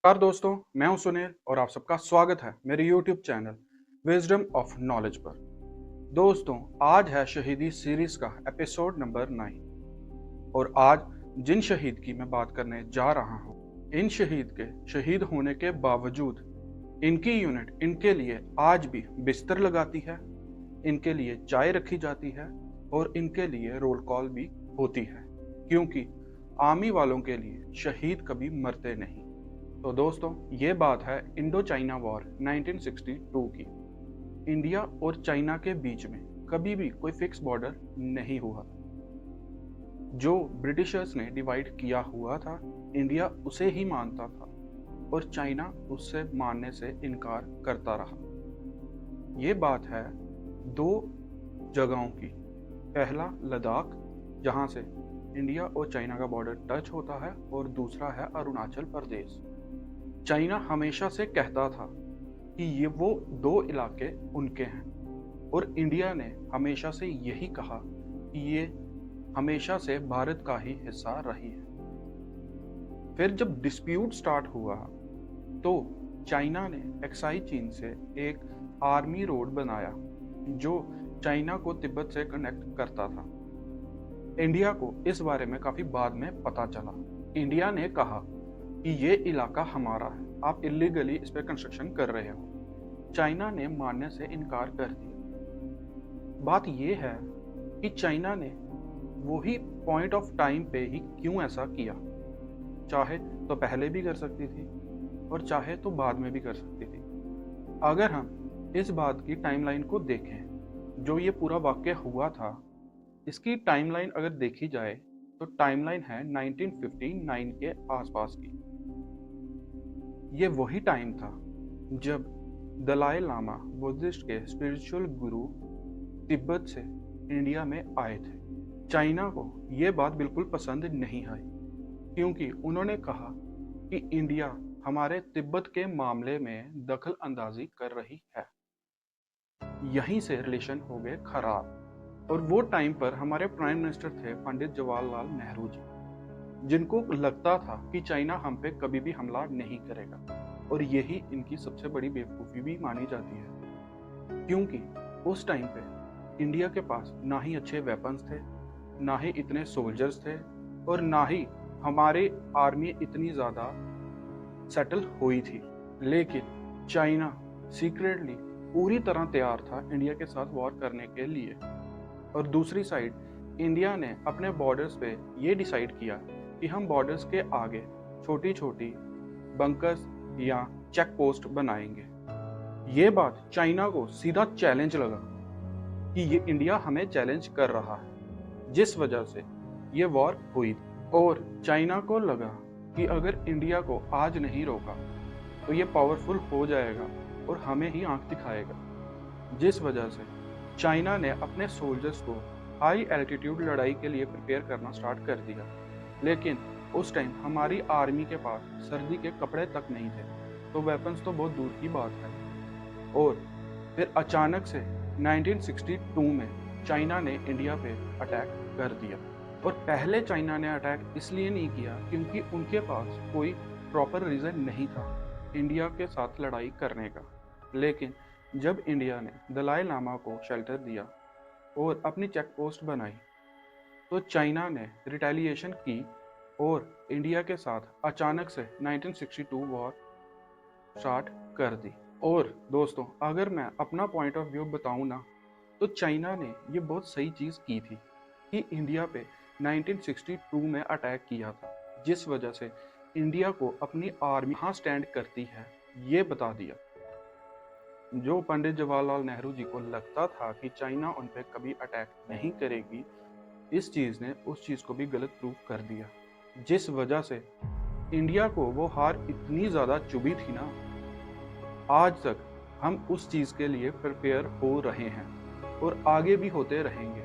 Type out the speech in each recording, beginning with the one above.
नमस्कार दोस्तों, मैं हूं सुनील और आप सबका स्वागत है मेरे YouTube channel wisdom of knowledge पर। दोस्तों, आज है शहीदी सीरीज का एपिसोड नंबर 9 और आज जिन शहीद की मैं बात करने जा रहा हूं, इन शहीद के शहीद होने के बावजूद इनकी यूनिट इनके लिए आज भी बिस्तर लगाती है, इनके लिए चाय रखी जाती है और इनके लिए रोल कॉल भी होती है, क्योंकि आर्मी वालों के लिए शहीद कभी मरते नहीं। तो दोस्तों, ये बात है इंडो चाइना वॉर 1962 की। इंडिया और चाइना के बीच में कभी भी कोई फिक्स बॉर्डर नहीं हुआ। जो ब्रिटिशर्स ने डिवाइड किया हुआ था, इंडिया उसे ही मानता था और चाइना उससे मानने से इनकार करता रहा। ये बात है दो जगहों की। पहला लद्दाख, जहाँ से इंडिया और चाइना का बॉर्डर टच होता है, और दूसरा है अरुणाचल प्रदेश। चाइना हमेशा से कहता था कि ये वो दो इलाके उनके हैं और इंडिया ने हमेशा से यही कहा कि ये हमेशा से भारत का ही हिस्सा रही है। फिर जब डिस्प्यूट स्टार्ट हुआ तो चाइना ने एक्साई चीन से एक आर्मी रोड बनाया जो चाइना को तिब्बत से कनेक्ट करता था। इंडिया को इस बारे में काफी बाद में पता चला। इंडिया ने कहा कि ये इलाका हमारा है, आप इलीगली इस पे कंस्ट्रक्शन कर रहे हो। चाइना ने मानने से इनकार कर दिया। बात ये है कि चाइना ने वही पॉइंट ऑफ टाइम पे ही क्यों ऐसा किया। चाहे तो पहले भी कर सकती थी और चाहे तो बाद में भी कर सकती थी। अगर हम इस बात की टाइमलाइन को देखें, जो ये पूरा वाकया हुआ था, इसकी टाइमलाइन अगर देखी जाए तो टाइमलाइन है 1959 के आसपास की। ये वही टाइम था जब दलाई लामा बुद्धिस्ट के स्पिरिचुअल गुरु तिब्बत से इंडिया में आए थे। चाइना को ये बात बिल्कुल पसंद नहीं आई, क्योंकि उन्होंने कहा कि इंडिया हमारे तिब्बत के मामले में दखल अंदाजी कर रही है। यहीं से रिलेशन हो गए खराब। और वो टाइम पर हमारे प्राइम मिनिस्टर थे पंडित जवाहरलाल नेहरू जी, जिनको लगता था कि चाइना हम पे कभी भी हमला नहीं करेगा, और यही इनकी सबसे बड़ी बेवकूफ़ी भी मानी जाती है, क्योंकि उस टाइम पे इंडिया के पास ना ही अच्छे वेपन्स थे, ना ही इतने सोल्जर्स थे, और ना ही हमारी आर्मी इतनी ज़्यादा सेटल हुई थी। लेकिन चाइना सीक्रेटली पूरी तरह तैयार था इंडिया के साथ वॉर करने के लिए। और दूसरी साइड इंडिया ने अपने बॉर्डर्स पे ये डिसाइड किया कि हम बॉर्डर्स के आगे छोटी छोटी बंकर्स या चेक पोस्ट बनाएंगे। ये बात चाइना को सीधा चैलेंज लगा कि ये इंडिया हमें चैलेंज कर रहा है, जिस वजह से ये वॉर हुई। और चाइना को लगा कि अगर इंडिया को आज नहीं रोका तो ये पावरफुल हो जाएगा और हमें ही आंख दिखाएगा, जिस वजह से चाइना ने अपने सोल्जर्स को हाई एल्टीट्यूड लड़ाई के लिए प्रिपेयर करना स्टार्ट कर दिया। लेकिन उस टाइम हमारी आर्मी के पास सर्दी के कपड़े तक नहीं थे, तो वेपन्स तो बहुत दूर की बात है। और फिर अचानक से 1962 में चाइना ने इंडिया पे अटैक कर दिया। और पहले चाइना ने अटैक इसलिए नहीं किया क्योंकि उनके पास कोई प्रॉपर रीज़न नहीं था इंडिया के साथ लड़ाई करने का। लेकिन जब इंडिया ने दलाई लामा को शेल्टर दिया और अपनी चेक पोस्ट बनाई, तो चाइना ने रिटेलिएशन की और इंडिया के साथ अचानक से 1962 वॉर स्टार्ट कर दी। और दोस्तों, अगर मैं अपना पॉइंट ऑफ व्यू बताऊं ना, तो चाइना ने ये बहुत सही चीज़ की थी कि इंडिया पे 1962 में अटैक किया था, जिस वजह से इंडिया को अपनी आर्मी कहाँ स्टैंड करती है ये बता दिया। जो पंडित जवाहरलाल नेहरू जी को लगता था कि चाइना उन पर कभी अटैक नहीं करेगी, इस चीज़ ने उस चीज़ को भी गलत प्रूव कर दिया, जिस वजह से इंडिया को वो हार इतनी ज़्यादा चुभी थी ना, आज तक हम उस चीज़ के लिए प्रिपेयर हो रहे हैं और आगे भी होते रहेंगे।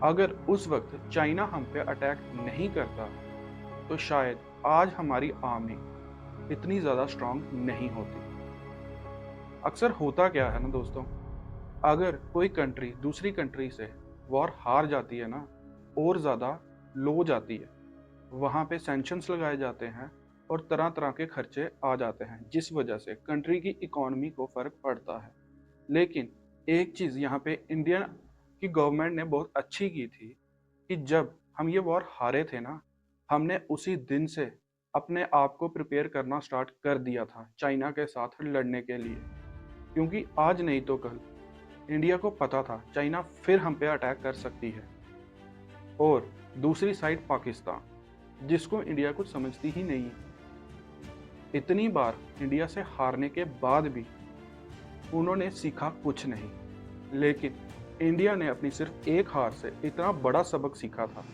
अगर उस वक्त चाइना हम पे अटैक नहीं करता तो शायद आज हमारी आर्मी इतनी ज़्यादा स्ट्रांग नहीं होती। अक्सर होता क्या है ना दोस्तों, अगर कोई कंट्री दूसरी कंट्री से वॉर हार जाती है ना, और ज़्यादा लो जाती है, वहाँ पे सैंक्शंस लगाए जाते हैं और तरह तरह के खर्चे आ जाते हैं, जिस वजह से कंट्री की इकोनॉमी को फर्क पड़ता है। लेकिन एक चीज़ यहाँ पे इंडिया की गवर्नमेंट ने बहुत अच्छी की थी कि जब हम ये वॉर हारे थे ना, हमने उसी दिन से अपने आप को प्रिपेयर करना स्टार्ट कर दिया था चाइना के साथ लड़ने के लिए। क्योंकि आज नहीं तो कल इंडिया को पता था चाइना फिर हम पे अटैक कर सकती है। और दूसरी साइड पाकिस्तान, जिसको इंडिया कुछ समझती ही नहीं है। इतनी बार इंडिया से हारने के बाद भी उन्होंने सीखा कुछ नहीं। लेकिन इंडिया ने अपनी सिर्फ एक हार से इतना बड़ा सबक सीखा था,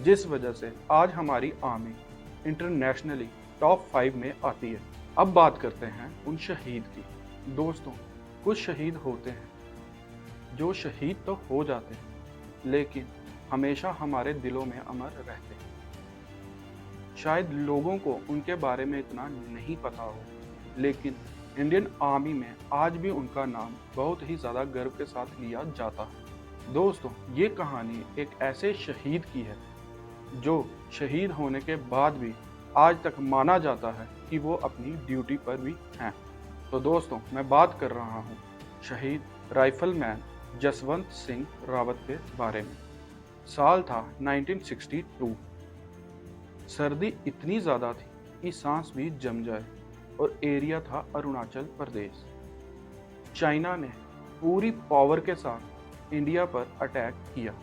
जिस वजह से आज हमारी आर्मी इंटरनेशनली टॉप 5 में आती है। अब बात करते हैं उन शहीद की। दोस्तों, कुछ शहीद होते हैं जो शहीद तो हो जाते हैं लेकिन हमेशा हमारे दिलों में अमर रहते हैं। शायद लोगों को उनके बारे में इतना नहीं पता हो, लेकिन इंडियन आर्मी में आज भी उनका नाम बहुत ही ज़्यादा गर्व के साथ लिया जाता है। दोस्तों, ये कहानी एक ऐसे शहीद की है जो शहीद होने के बाद भी आज तक माना जाता है कि वो अपनी ड्यूटी पर भी हैं। तो दोस्तों, मैं बात कर रहा हूँ शहीद राइफलमैन जसवंत सिंह रावत के बारे में। साल था 1962। सर्दी इतनी ज़्यादा थी कि सांस भी जम जाए और एरिया था अरुणाचल प्रदेश। चाइना ने पूरी पावर के साथ इंडिया पर अटैक किया।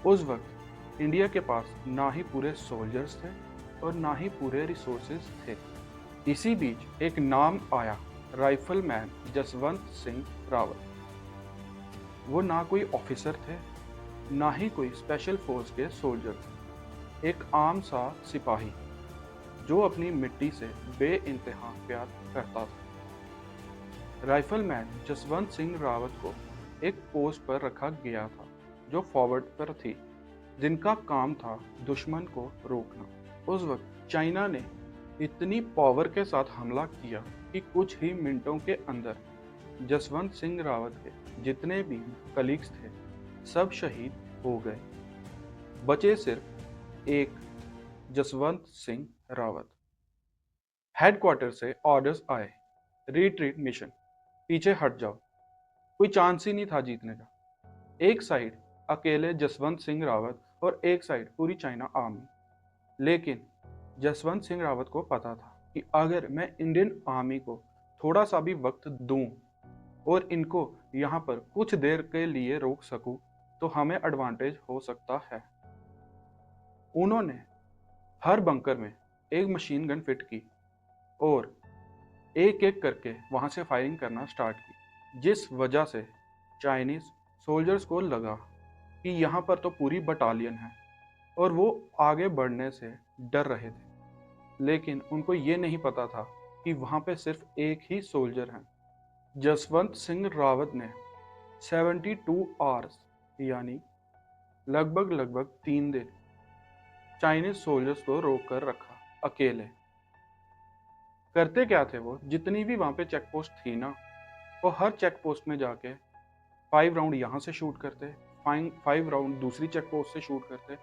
उस वक्त इंडिया के पास ना ही पूरे सोल्जर्स थे और ना ही पूरे रिसोर्सेज थे। इसी बीच एक नाम आया, राइफलमैन जसवंत सिंह रावत। वो ना कोई ऑफिसर थे, ना ही कोई स्पेशल फोर्स के सोल्जर थे। एक आम सा सिपाही जो अपनी मिट्टी से बेइंतहा प्यार करता था। राइफलमैन जसवंत सिंह रावत को एक पोस्ट पर रखा गया था जो फॉरवर्ड पर थी, जिनका काम था दुश्मन को रोकना। उस वक्त चाइना ने इतनी पावर के साथ हमला किया कि कुछ ही मिनटों के अंदर जसवंत सिंह रावत के जितने भी कलीग्स थे सब शहीद हो गए। बचे सिर्फ एक जसवंत सिंह रावत। हेडक्वार्टर से ऑर्डर्स आए, रिट्रीट मिशन, पीछे हट जाओ। कोई चांस ही नहीं था जीतने का। एक साइड अकेले जसवंत सिंह रावत और एक साइड पूरी चाइना आर्मी। लेकिन जसवंत सिंह रावत को पता था कि अगर मैं इंडियन आर्मी को थोड़ा सा भी वक्त दूं और इनको यहाँ पर कुछ देर के लिए रोक सकूं तो हमें एडवांटेज हो सकता है। उन्होंने हर बंकर में एक मशीन गन फिट की और एक एक करके वहां से फायरिंग करना स्टार्ट की, जिस वजह से चाइनीज सोल्जर्स को लगा कि यहाँ पर तो पूरी बटालियन है और वो आगे बढ़ने से डर रहे थे। लेकिन उनको ये नहीं पता था कि वहाँ पे सिर्फ एक ही सोल्जर है। जसवंत सिंह रावत ने 72 आवर्स यानी लगभग 3 दिन चाइनीज सोल्जर्स को रोक कर रखा अकेले। करते क्या थे वो, जितनी भी वहां पे चेक पोस्ट थी ना, वो हर चेक पोस्ट में जाके 5 राउंड यहाँ से शूट करते, 5 राउंड दूसरी चेक पोस्ट से शूट करते,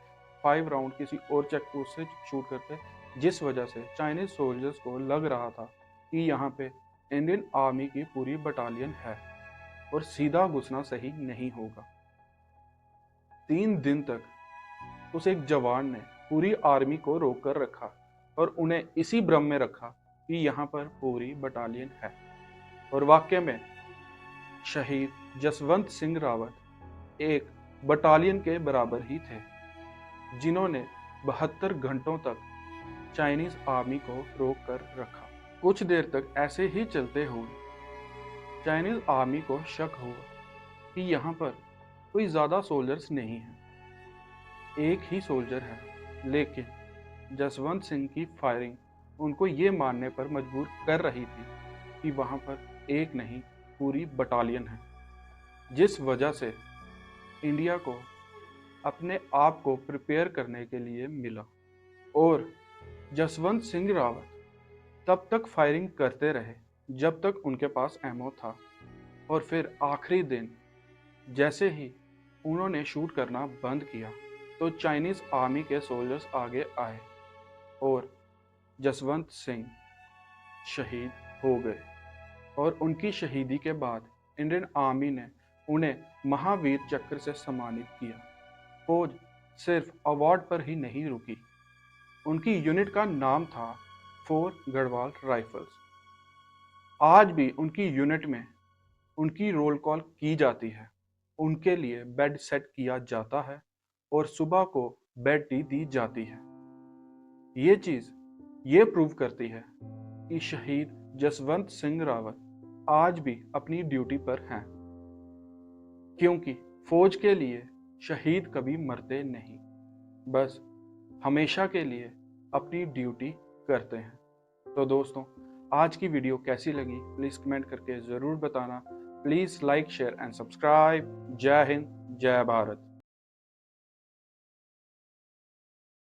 5 राउंड किसी और चेक पोस्ट से शूट करते, जिस वजह से चाइनीज सोल्जर्स को लग रहा था कि यहाँ पे इंडियन आर्मी की पूरी बटालियन है और सीधा घुसना सही नहीं होगा। 3 दिन तक उस एक जवान ने पूरी आर्मी को रोक कर रखा और उन्हें इसी भ्रम में रखा कि यहाँ पर पूरी बटालियन है। और वाकई में शहीद जसवंत सिंह रावत एक बटालियन के बराबर ही थे, जिन्होंने 72 घंटों तक चाइनीज आर्मी को रोक कर रखा। कुछ देर तक ऐसे ही चलते हुए चाइनीज आर्मी को शक हुआ कि यहाँ पर कोई ज़्यादा सोल्जर्स नहीं है, एक ही सोल्जर है। लेकिन जसवंत सिंह की फायरिंग उनको ये मानने पर मजबूर कर रही थी कि वहाँ पर एक नहीं पूरी बटालियन है, जिस वजह से इंडिया को अपने आप को प्रिपेयर करने के लिए मिला। और जसवंत सिंह रावत तब तक फायरिंग करते रहे जब तक उनके पास एमओ था। और फिर आखिरी दिन जैसे ही उन्होंने शूट करना बंद किया तो चाइनीज आर्मी के सोल्जर्स आगे आए और जसवंत सिंह शहीद हो गए और उनकी शहीदी के बाद इंडियन आर्मी ने उन्हें महावीर चक्र से सम्मानित किया। फौज सिर्फ अवार्ड पर ही नहीं रुकी, उनकी यूनिट का नाम था 4 गढ़वाल राइफल्स। आज भी उनकी यूनिट में उनकी रोल कॉल की जाती है, उनके लिए बेड सेट किया जाता है और सुबह को बेड टी दी जाती है। ये चीज़ ये प्रूव करती है कि शहीद जसवंत सिंह रावत आज भी अपनी ड्यूटी पर हैं, क्योंकि फौज के लिए शहीद कभी मरते नहीं, बस हमेशा के लिए अपनी ड्यूटी करते हैं। तो दोस्तों, आज की वीडियो कैसी लगी प्लीज़ कमेंट करके ज़रूर बताना। Please like share and subscribe. जय हिंद, जय भारत।